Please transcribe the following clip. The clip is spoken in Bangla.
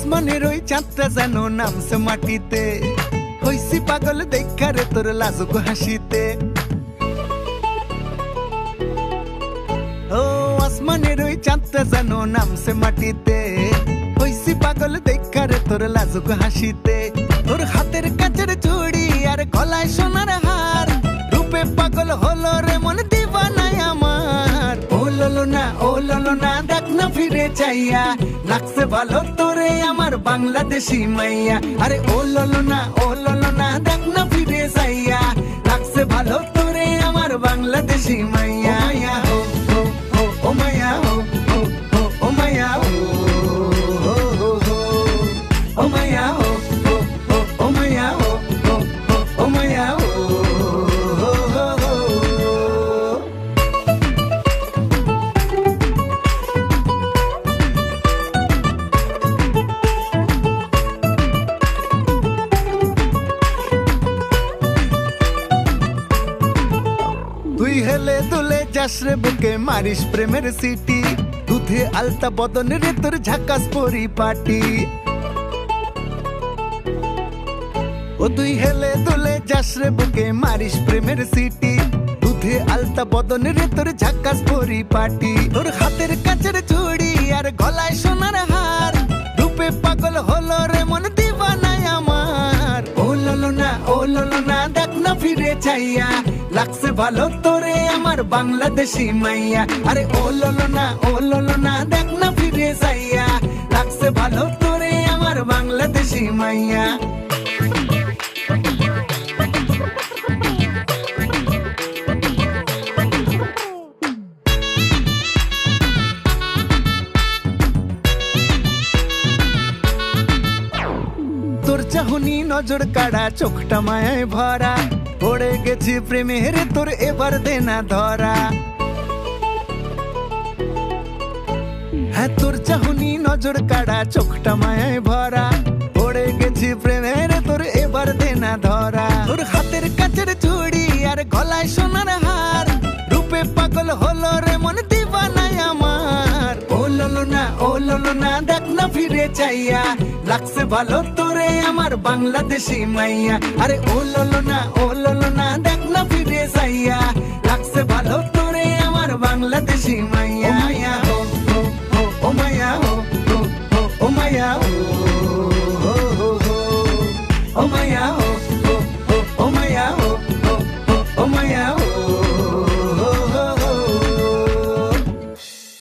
আসমানের ওই চাঁদটা যেন নামছে মাটিতে, হইছি পাগল দেখা রে তোর লাজুক হাসিতে। ও আসমানের ওই চাঁদটা যেন নামছে মাটিতে, হইছি পাগল দেখা রে তোর লাজুক হাসিতে। তোর হাতের কাছের চুড়ি আর গলায় সোনার হার, রূপে পাগল হলো রে মন দিবানাই আমার। ও ললো না দেখ না ফিরে চাইয়া, লাগছে ভালো তোরে আমার বাংলাদেশি মাইয়া। আরে ও ললো না দেখ না ফিরে চাইয়া, লাগছে ভালো তোরে আমার বাংলাদেশি মাইয়া। ও ও ও ও মাইয়া, ও ও ও ও মাইয়া, ও ও মাইয়া, ও ও ও ও মাইয়া, ও ও ও ও মাইয়া, ও। তুই হেলে দুলে যাস রে বুকে মারিস প্রেমের সিটি, দুধে আলতা বদন রে তোর ঝাকাস পরিপাটি। ও তুই হেলে দুলে যাস রে বুকে মারিস প্রেমের সিটি, দুধে আলতা বদন রে তোর ঝাকাস পরিপাটি। তোর হাতের কাছের চুড়ি আর গলায় সোনার হার, রূপে পাগল হলো রে মন দিবানাই আমার। ও ললো না দেখ না ফিরে চাইয়া, লাগছে ভালো তোরে আমার বাংলাদেশি মাইয়া। আরে ও ললো না দেখ না ফিরে চাইয়া, লাগছে ভালো তোরে আমার বাংলাদেশি মাইয়া। তোর চাহনি নজর কাড়া, চোখটা মায়ায় ভরা, পড়ে গেছি প্রেমের তোর এবার দেনা ধরা। হ্যাঁ তোর চাহনি নজর কাড়া, চোখটা মায়ায় ভরা, পড়ে গেছি প্রেমের তোর এবার দেনা ধরা। তোর হাতের কাছের চুড়ি আর গলায় সোনার হার, রূপে পাগল হলো রে মন দিবানাই আমার। ও ললো না দেখ না ফিরে চাইয়া, লাগছে ভালো তোরে আমার বাংলাদেশি মাইয়া। আরে ও ললো না দেখ না ফিরে চাইয়া, লাগছে ভালো তোরে আমার বাংলাদেশি মাইয়া।